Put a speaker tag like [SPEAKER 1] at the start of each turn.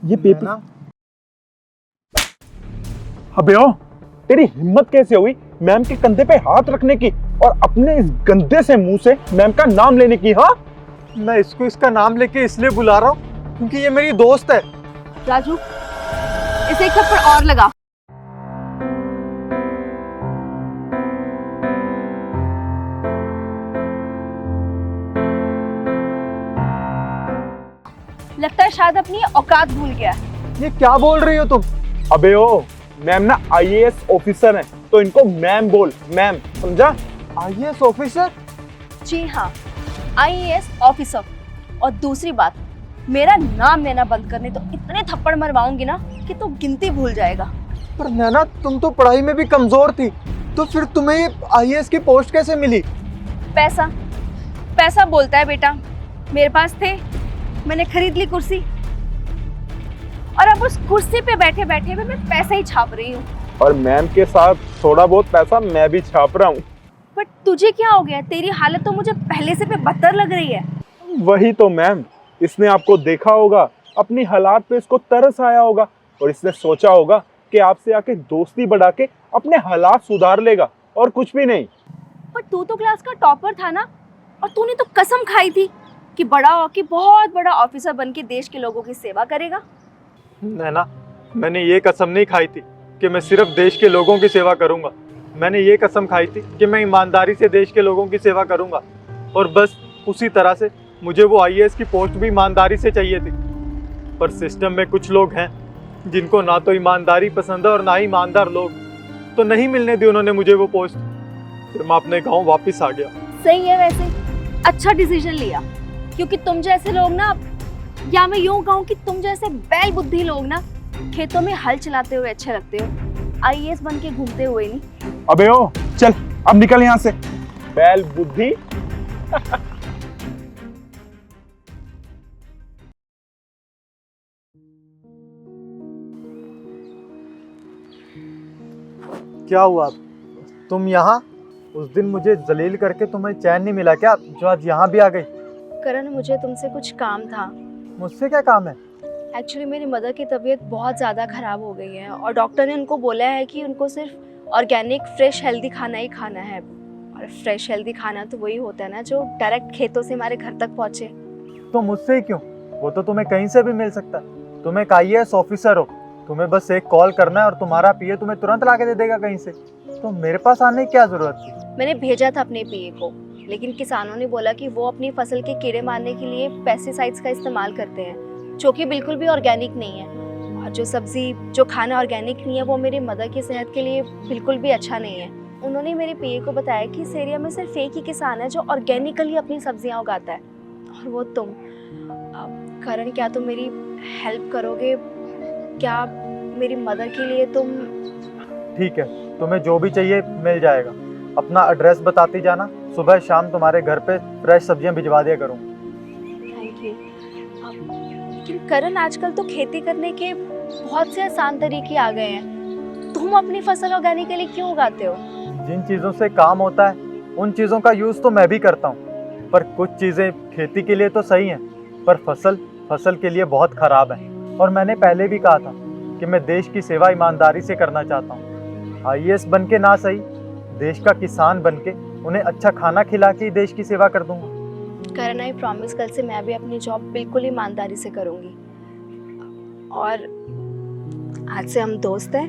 [SPEAKER 1] ये पेपर ना। अबे ओ, तेरी हिम्मत कैसे हुई मैम के कंधे पे हाथ रखने की और अपने इस गंदे से मुंह से मैम का नाम लेने की? हाँ,
[SPEAKER 2] मैं इसको इसका नाम लेके इसलिए बुला रहा हूँ क्योंकि ये मेरी दोस्त है।
[SPEAKER 3] राजू, इसे एक थप्पड़ और लगा। लगता है शायद अपनी औकात भूल गया है।
[SPEAKER 2] ये क्या बोल रही हो तुम?
[SPEAKER 1] अबे ओ, मैम ना आईएएस ऑफिसर है तो इनको मैम बोल, मैम, समझा?
[SPEAKER 2] IAS officer?
[SPEAKER 3] जी हाँ, आईएएस ऑफिसर। और दूसरी बात, मेरा नाम लेना बंद करने तो इतने थप्पड़ मरवाऊंगी ना कि तू गिनती भूल जाएगा।
[SPEAKER 2] पर नैना, तुम तो पढ़ाई में भी कमजोर थी, तो फिर तुम्हें ये आईएएस की पोस्ट कैसे मिली?
[SPEAKER 3] पैसा, पैसा बोलता है बेटा। मेरे पास थे, मैंने खरीद ली कुर्सी, और अब उस कुर्सी पे बैठे बैठे मैं पैसा ही छाप रही हूँ।
[SPEAKER 1] और मैम के साथ थोड़ा बहुत पैसा मैं भी छाप रहा हूँ।
[SPEAKER 3] बट तुझे क्या हो गया? तेरी हालत तो मुझे पहले से भी बदतर लग रही है।
[SPEAKER 1] वही तो मैम, इसने आपको देखा होगा, अपनी हालात पे इसको तरस आया होगा और इसने सोचा होगा कि आपसे आके दोस्ती बढ़ा के अपने हालात सुधार लेगा और कुछ भी नहीं।
[SPEAKER 3] पर तू तो क्लास का टॉपर था ना, और तूने तो कसम खाई थी कि बड़ा होके बहुत बड़ा ऑफिसर बन के देश के लोगों की सेवा करेगा।
[SPEAKER 2] नैना, मैंने ये कसम नहीं खाई थी कि मैं सिर्फ देश के लोगों की सेवा करूंगा। मैंने ये कसम खाई थी कि मैं ईमानदारी से देश के लोगों की सेवा करूंगा, और बस उसी तरह से मुझे वो आईएएस की पोस्ट भी ईमानदारी से चाहिए थी। पर सिस्टम में कुछ लोग हैं जिनको ना तो ईमानदारी पसंद है और ना ही ईमानदार लोग, तो नहीं मिलने दी उन्होंने मुझे वो पोस्ट। फिर मैं अपने गाँव वापस आ गया।
[SPEAKER 3] सही है, वैसे अच्छा डिसीजन लिया, क्योंकि तुम जैसे लोग ना, या मैं यूं कहूँ कि तुम जैसे बैल बुद्धि लोग ना खेतों में हल चलाते हुए अच्छे लगते हो, आईएएस बन के घूमते हुए नहीं।
[SPEAKER 1] अबे ओ, चल अब निकल यहाँ से, बैल बुद्धि।
[SPEAKER 2] क्या हुआ? तुम यहाँ? उस दिन मुझे जलील करके तुम्हें चैन नहीं मिला क्या, जो आज यहाँ भी आ गई?
[SPEAKER 3] करण, मुझे तुमसे कुछ काम था।
[SPEAKER 2] मुझसे क्या काम है?
[SPEAKER 3] एक्चुअली मेरी मदर की तबीयत बहुत ज़्यादा ख़राब हो गई है, और डॉक्टर ने उनको बोला है कि उनको सिर्फ ऑर्गेनिक फ्रेश हेल्दी खाना ही खाना है। और फ्रेश हेल्दी खाना तो वही होता है ना जो डायरेक्ट खेतों से हमारे घर तक पहुँचे।
[SPEAKER 2] तो मुझसे ही क्यों? वो तो तुम्हें कहीं से भी मिल सकता है। तुम एक आईएएस ऑफिसर हो, तुम्हें बस एक कॉल करना है और तुम्हारा पीए तुम्हें तुरंत ला के दे देगा कहीं से। तो मेरे पास आने की क्या जरूरत थी?
[SPEAKER 3] मैंने भेजा था अपने पीए को, लेकिन किसानों ने बोला कि वो अपनी फसल के कीड़े मारने के लिए पेस्टिसाइड्स का इस्तेमाल करते हैं, जो कि बिल्कुल भी ऑर्गेनिक नहीं है। और जो सब्जी, जो खाना ऑर्गेनिक नहीं है, वो मेरी मदर की सेहत के लिए बिल्कुल भी अच्छा नहीं है। उन्होंने मेरे पीए को बताया कि इस एरिया में सिर्फ एक ही किसान है जो ऑर्गेनिकली अपनी सब्जियां उगाता है, और वो तुम। करण, क्या तुम मेरी हेल्प करोगे? क्या मेरी मदर के लिए तुम?
[SPEAKER 2] ठीक है, तुम्हें जो भी चाहिए मिल जाएगा। अपना एड्रेस बताती जाना, सुबह शाम तुम्हारे घर पे फ्रेश सब्जियां भिजवा दिया करूँगा।
[SPEAKER 3] Thank you. लेकिन करण, आजकल तो खेती करने के बहुत से आसान तरीके आ गए हैं। तुम अपनी फसल ऑर्गेनिकली क्यों उगाते हो?
[SPEAKER 2] जिन चीज़ों से काम होता है उन चीज़ों का यूज़ तो मैं भी करता हूँ, पर कुछ चीज़ें खेती के लिए तो सही हैं, पर फसल के लिए बहुत ख़राब है। और मैंने पहले भी कहा था कि मैं देश की सेवा ईमानदारी से करना चाहता हूँ। आईएएस बन के ना सही, देश का किसान बन के उन्हें अच्छा खाना खिला के ही देश की सेवा कर दूंगा।
[SPEAKER 3] करण, आई प्रॉमिस, कल से मैं भी अपनी जॉब बिल्कुल ईमानदारी से करूँगी। और आज से हम दोस्त हैं।